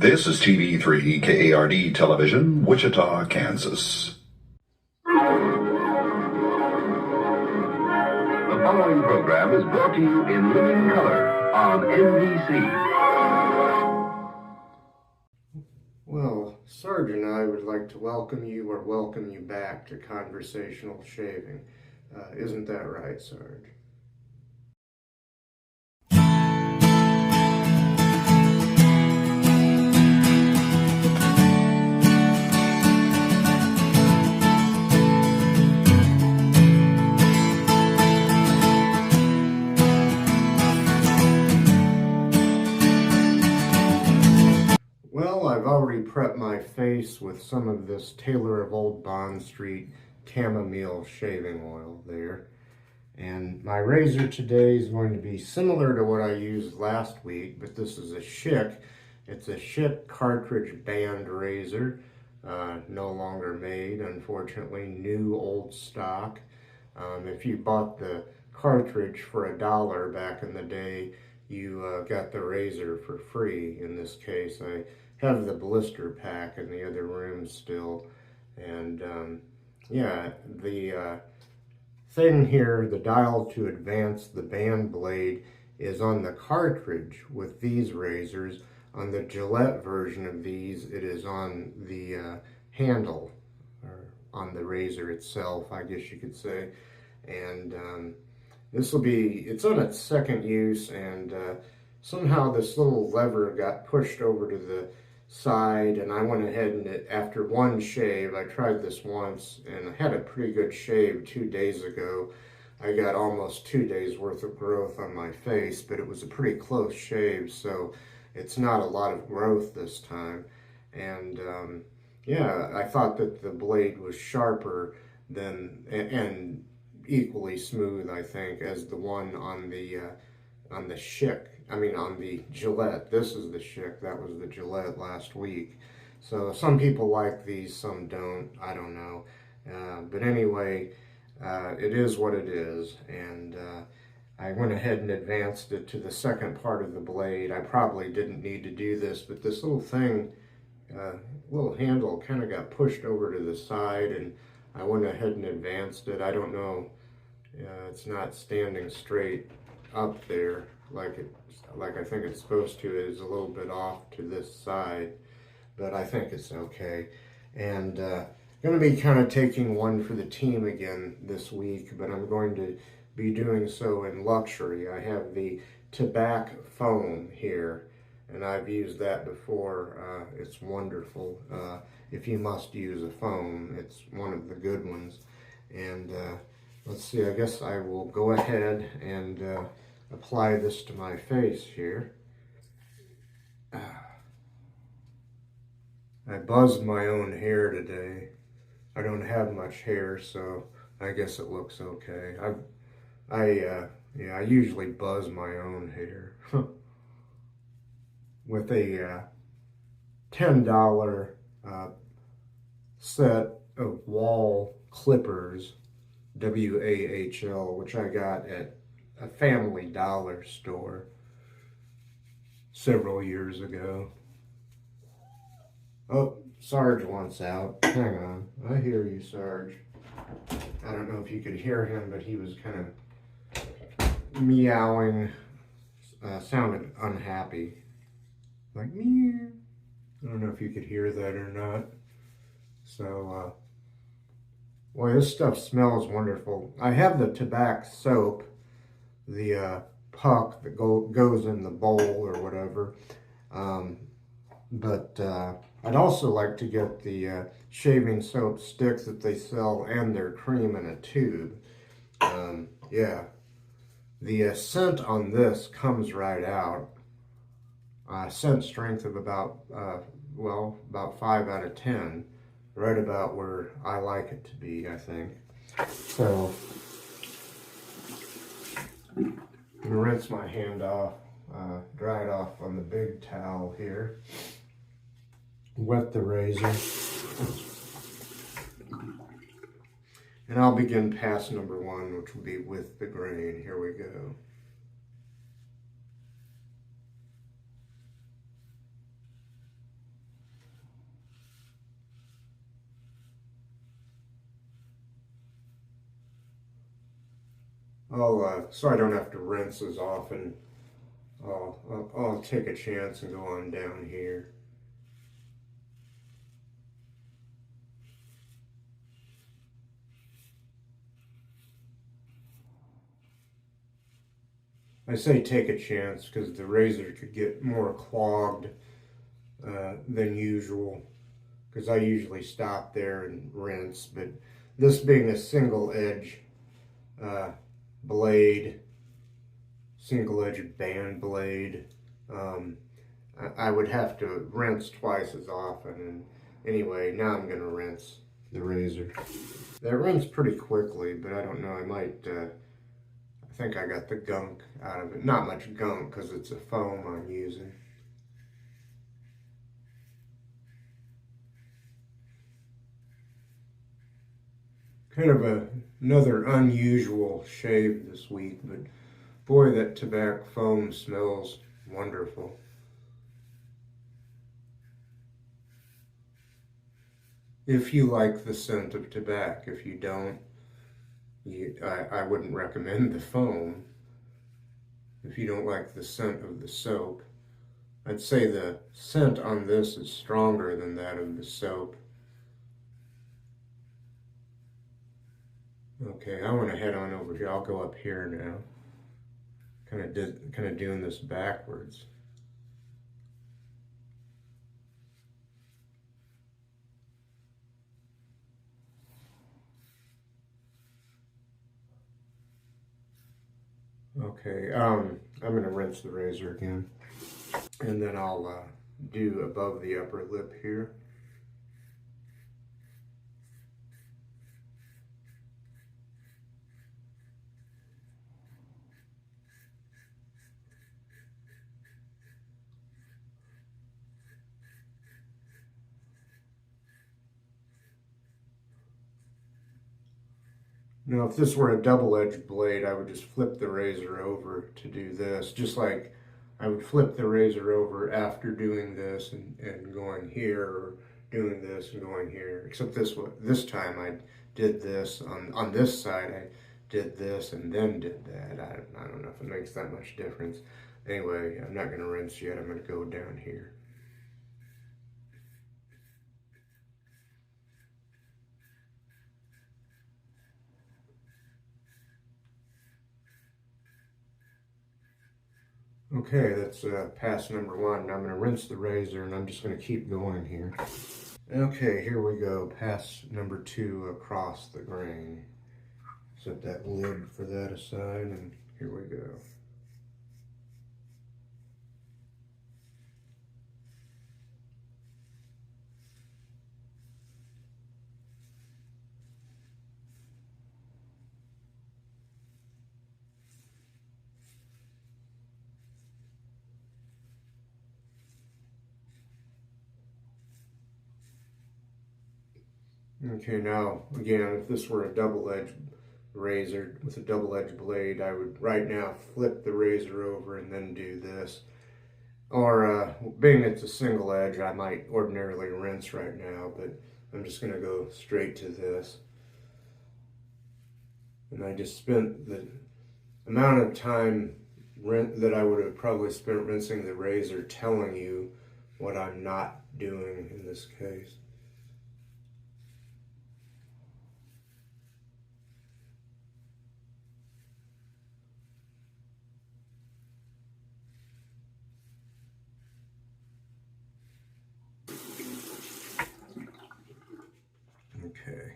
This is TV3 KARD Television, Wichita, Kansas. The following program is brought to you in living color on NBC. Well, Sarge and I would like to welcome you back to Conversational Shaving. Isn't that right, Sarge? Well, I've already prepped my face with some of this Taylor of Old Bond Street chamomile shaving oil there. And my razor today is going to be similar to what I used last week, but this is a Schick. It's a Schick cartridge band razor, no longer made, unfortunately, new old stock. If you bought the cartridge for $1 back in the day, you got the razor for free. In this case, I have the blister pack in the other room still. And yeah, the thing here, the dial to advance the band blade is on the cartridge with these razors. On the Gillette version of these, it is on the handle, or on the razor itself, I guess you could say. And this will be, it's on its second use, and somehow this little lever got pushed over to the side, and I went ahead and after one shave, I tried this once, and I had a pretty good shave 2 days ago. I got almost 2 days worth of growth on my face, but it was a pretty close shave, so it's not a lot of growth this time. And yeah, I thought that the blade was sharper than, and equally smooth, I think, as the one on the Schick. I mean, on the Gillette. This is the Schick. That was the Gillette last week. So some people like these, some don't. I don't know. But anyway, it is what it is. And I went ahead and advanced it to the second part of the blade. I probably didn't need to do this, but this little thing, little handle kind of got pushed over to the side, and I went ahead and advanced it. I don't know, it's not standing straight up there like I think it's supposed to. It is a little bit off to this side, but I think it's okay. And going to be kind of taking one for the team again this week, but I'm going to be doing so in luxury. I have the Tabac foam here, and I've used that before. It's wonderful. If you must use a foam, it's one of the good ones. And let's see, I guess I will go ahead and apply this to my face here. I buzzed my own hair today. I don't have much hair, so I guess it looks okay. I usually buzz my own hair with a $10 set of wall clippers, WAHL, which I got at a Family Dollar store several years ago. Oh, Sarge wants out. Hang on. I hear you, Sarge. I don't know if you could hear him, but he was kind of meowing. Sounded unhappy. Like, meow. I don't know if you could hear that or not. So, boy, this stuff smells wonderful. I have the Tabac soap, the puck that goes in the bowl or whatever. But I'd also like to get the shaving soap sticks that they sell and their cream in a tube. Yeah, the scent on this comes right out. Scent strength of about, well, about 5 out of 10. Right about where I like it to be, I think. So, I'm gonna rinse my hand off, dry it off on the big towel here. Wet the razor. And I'll begin pass number 1, which will be with the grain. Here we go. so I don't have to rinse as often, I'll take a chance and go on down here. I say take a chance because the razor could get more clogged than usual, because I usually stop there and rinse, but this being a single edge blade, single edge band blade, I would have to rinse twice as often. And anyway, now I'm going to rinse the razor. That runs pretty quickly, but I don't know, I think I got the gunk out of it. Not much gunk because it's a foam I'm using. Kind of another unusual shave this week, but boy, that Tabac foam smells wonderful. If you like the scent of Tabac. If you don't, I wouldn't recommend the foam. If you don't like the scent of the soap, I'd say the scent on this is stronger than that of the soap. Okay, I want to head on over here. I'll go up here now. Kind of doing this backwards. Okay, I'm going to rinse the razor again, and then I'll do above the upper lip here. Now, if this were a double-edged blade, I would just flip the razor over to do this, just like I would flip the razor over after doing this and going here, or doing this and going here. Except this time I did this on this side. I did this and then did that. I don't know if it makes that much difference. Anyway, I'm not going to rinse yet. I'm going to go down here. Okay, that's pass number one. Now I'm going to rinse the razor, and I'm just going to keep going here. Okay, here we go. Pass number two across the grain. Set that lid for that aside, and here we go. Okay, now again, if this were a double-edged razor with a double-edged blade, I would right now flip the razor over and then do this. Or being it's a single edge, I might ordinarily rinse right now, but I'm just going to go straight to this. And I just spent the amount of time that I would have probably spent rinsing the razor telling you what I'm not doing in this case. Okay.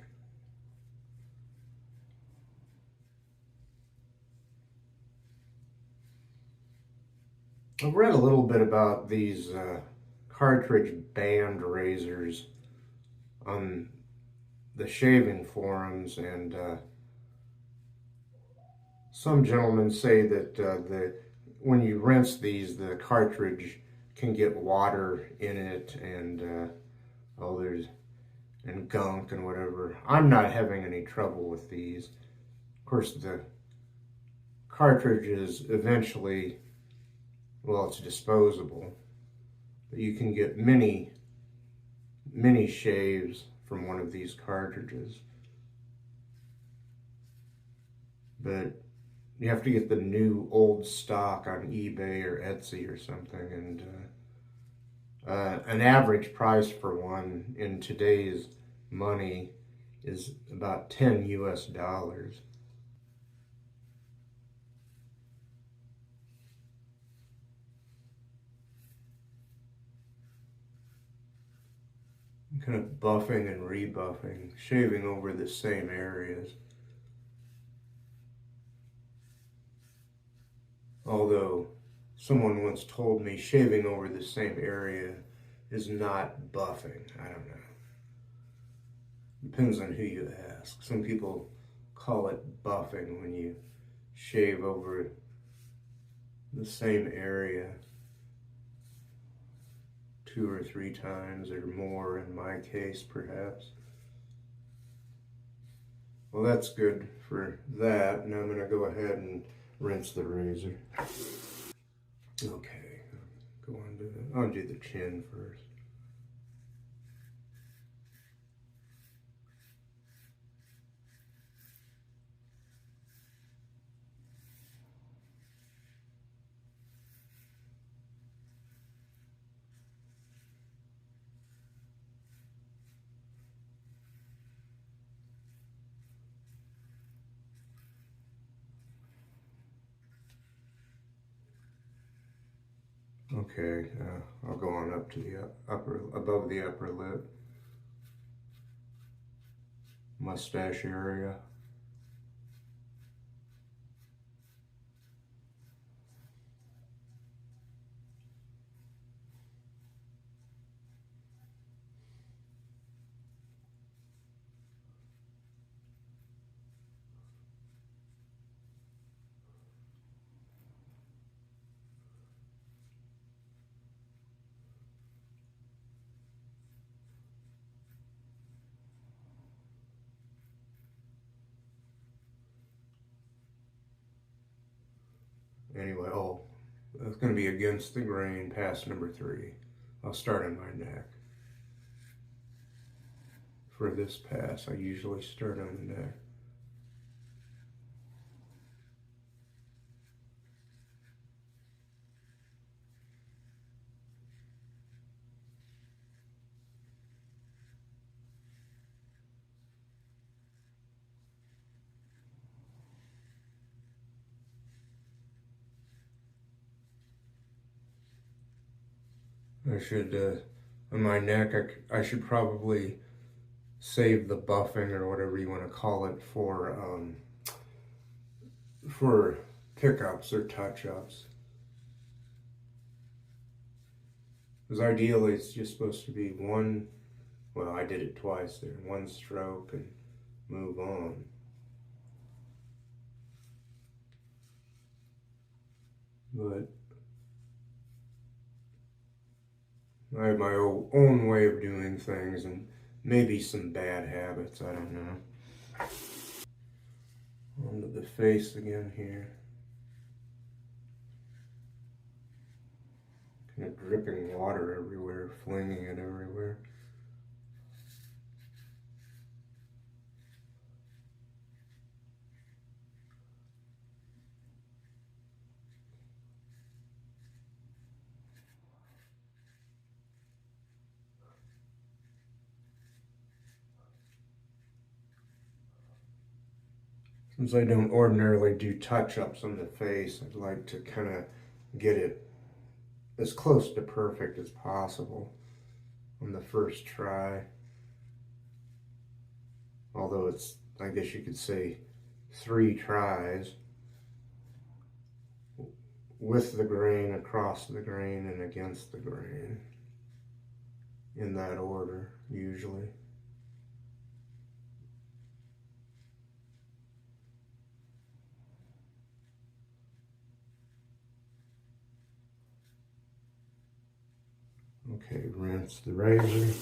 I've read a little bit about these cartridge band razors on the shaving forums, and some gentlemen say that when you rinse these, the cartridge can get water in it, and and gunk and whatever. I'm not having any trouble with these. Of course, the cartridge is eventually, well, it's disposable, but you can get many shaves from one of these cartridges. But you have to get the new old stock on eBay or Etsy or something, and an average price for one in today's money is about 10 US dollars. Kind of buffing and rebuffing, shaving over the same areas. Although someone once told me shaving over the same area is not buffing. I don't know. Depends on who you ask. Some people call it buffing when you shave over the same area 2 or 3 times or more in my case, perhaps. Well, that's good for that. Now I'm going to go ahead and rinse the razor. Okay, I'll do the chin first. Okay, I'll go on up to the above the upper lip, mustache area. Anyway, it's going to be against the grain, pass number 3. I'll start on my neck. For this pass, I usually start on the neck. I should, on my neck, I should probably save the buffing or whatever you want to call it for pickups or touch-ups. Because ideally it's just supposed to be one, well, I did it twice there, one stroke and move on. But I have my own way of doing things and maybe some bad habits, I don't know. Onto the face again here. Kind of dripping water everywhere, flinging it everywhere. Since I don't ordinarily do touch-ups on the face, I'd like to kind of get it as close to perfect as possible on the first try. Although it's, I guess you could say, 3 tries. With the grain, across the grain, and against the grain. In that order, usually. Okay, rinse the razor.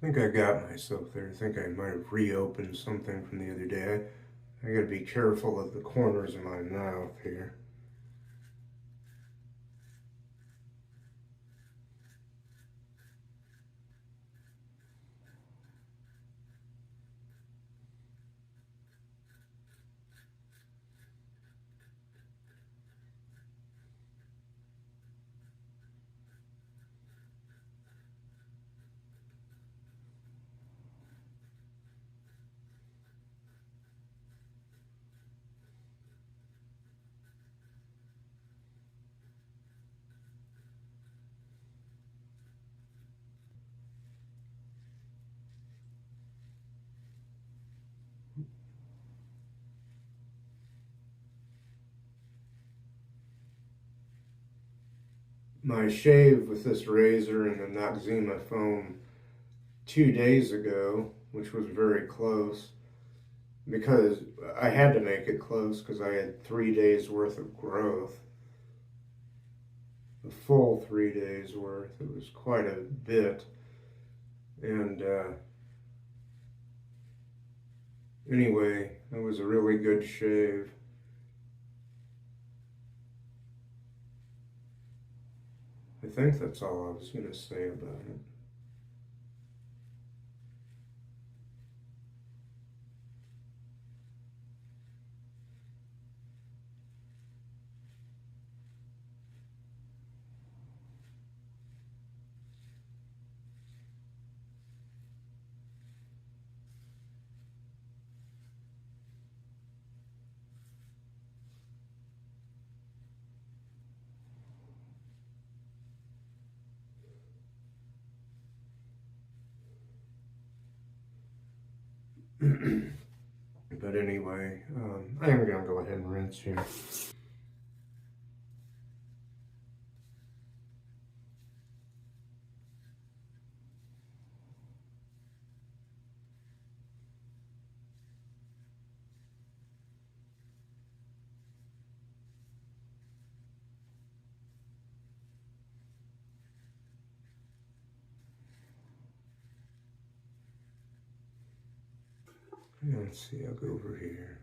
think I got myself there. I think I might have reopened something from the other day. I gotta be careful of the corners of my mouth here. My shave with this razor and the Noxzema foam 2 days ago, which was very close, because I had to make it close because I had 3 days worth of growth. A full 3 days worth. It was quite a bit. And anyway, it was a really good shave. I think that's all I was going to say about it. But anyway, I am going to go ahead and rinse here. Let's see, I'll go over here.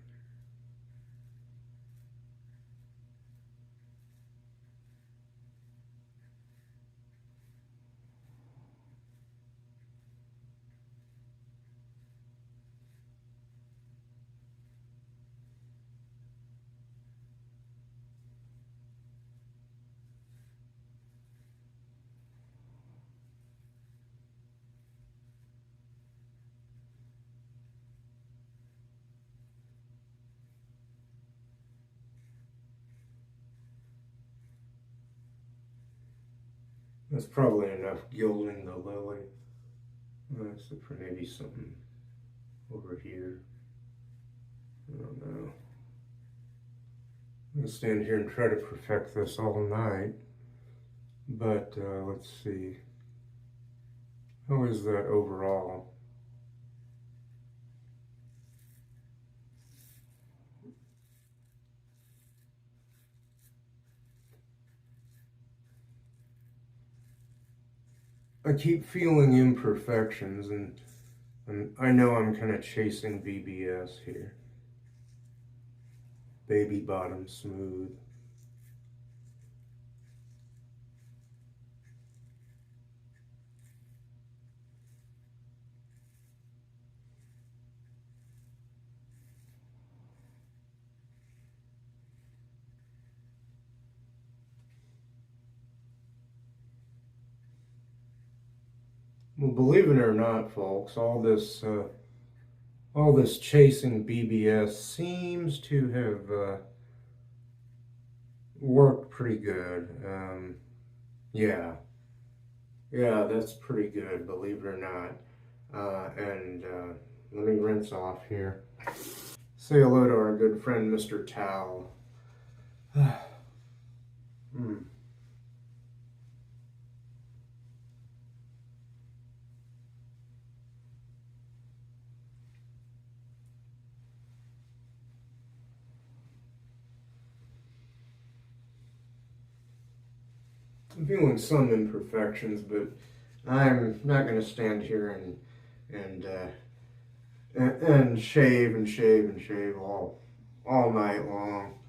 That's probably enough gilding the lily. Except for maybe something over here. I don't know. I'm going to stand here and try to perfect this all night. But let's see. How is that overall? I keep feeling imperfections, and I know I'm kind of chasing BBS here. Baby bottom smooth. Well, believe it or not, folks, all this chasing BBS seems to have worked pretty good. Yeah, that's pretty good, believe it or not. Let me rinse off here. Say hello to our good friend, Mr. Towel. I'm feeling some imperfections, but I'm not going to stand here and and shave and shave and shave all night long.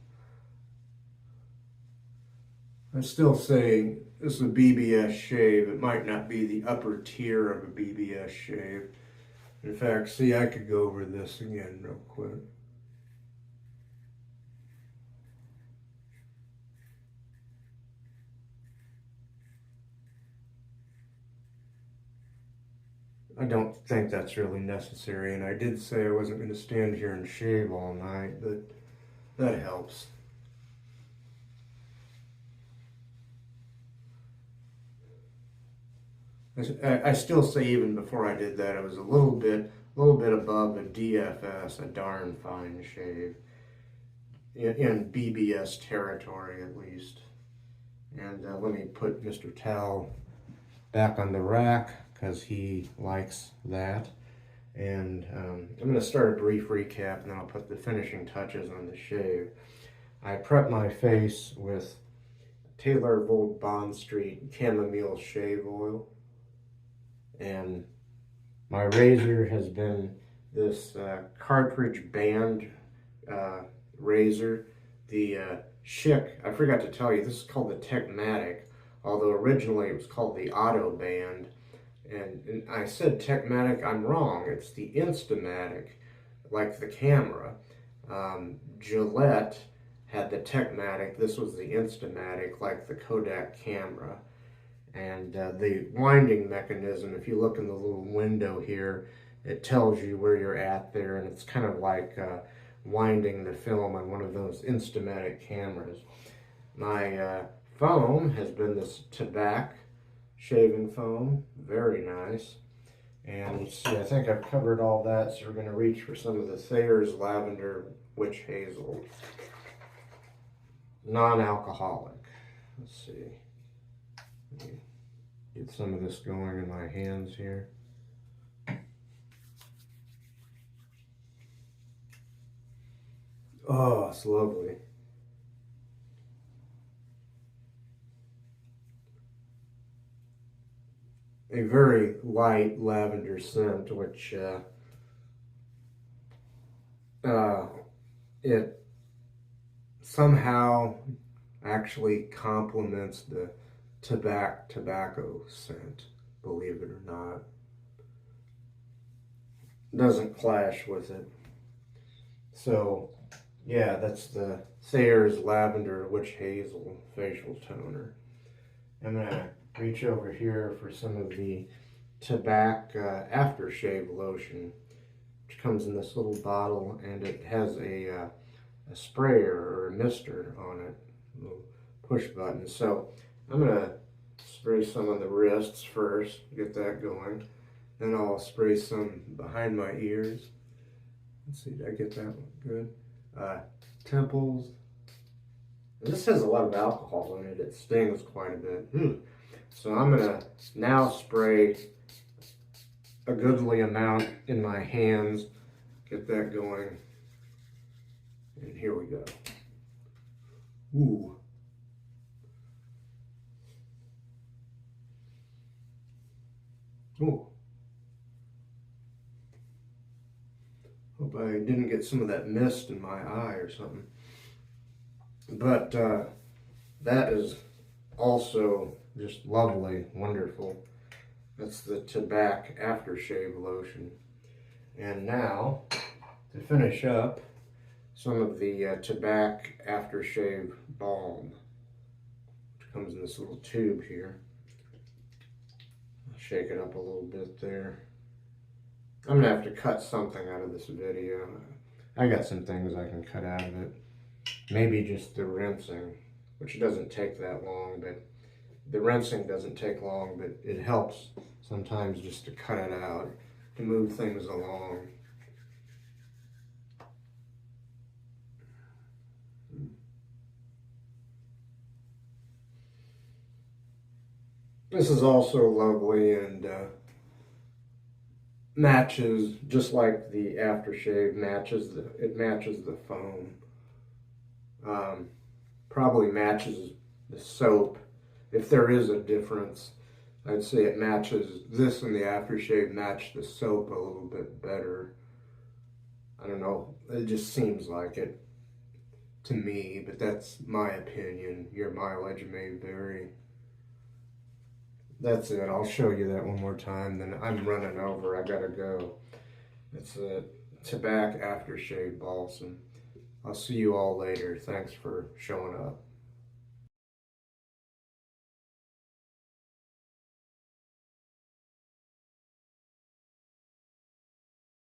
I still say this is a BBS shave. It might not be the upper tier of a BBS shave. In fact, see, I could go over this again real quick. I don't think that's really necessary, and I did say I wasn't going to stand here and shave all night, but that helps. I still say even before I did that, it was a little bit above a DFS, a darn fine shave, in BBS territory at least. And let me put Mr. Towel back on the rack because he likes that. And I'm going to start a brief recap, and then I'll put the finishing touches on the shave. I prep my face with Taylor Bond Street Chamomile Shave Oil. And my razor has been this cartridge band razor. The Schick, I forgot to tell you, this is called the Techmatic, although originally it was called the Auto Band. And I said Techmatic, I'm wrong. It's the Instamatic, like the camera. Gillette had the Techmatic. This was the Instamatic, like the Kodak camera. And the winding mechanism, if you look in the little window here, it tells you where you're at there, and it's kind of like winding the film on one of those Instamatic cameras. My foam has been this Tabac shaving foam, very nice. And let's see, I think I've covered all that, so we're going to reach for some of the Thayers Lavender Witch Hazel. Non-alcoholic. Let's see. Get some of this going in my hands here. Oh, it's lovely. A very light lavender scent, which it somehow actually complements the tobacco scent, believe it or not. Doesn't clash with it. So, yeah, that's the Thayers Lavender Witch Hazel facial toner. I'm gonna reach over here for some of the Tabac aftershave lotion, which comes in this little bottle, and it has a sprayer or a mister on it, a little push button. So I'm gonna spray some on the wrists first, get that going. Then I'll spray some behind my ears. Let's see, did I get that one good? Temples. And this has a lot of alcohol in it. It stings quite a bit. So I'm gonna now spray a goodly amount in my hands. Get that going. And here we go. Ooh. Ooh. Hope I didn't get some of that mist in my eye or something. But that is also just lovely, wonderful. That's the Tabac aftershave lotion. And now, to finish up, some of the Tabac aftershave balm, which comes in this little tube here. I'll shake it up a little bit there. I'm gonna have to cut something out of this video. I got some things I can cut out of it. Maybe just the rinsing, which doesn't take that long, but the rinsing doesn't take long, but it helps sometimes just to cut it out, to move things along. This is also lovely and matches, just like the aftershave matches the foam. Probably matches the soap, if there is a difference. I'd say it matches, this and the aftershave match the soap a little bit better. I don't know, it just seems like it to me, but that's my opinion. Your mileage may vary. That's it. I'll show you that one more time, then I'm running over. I gotta go. It's a Tabac aftershave balsam. I'll see you all later. Thanks for showing up.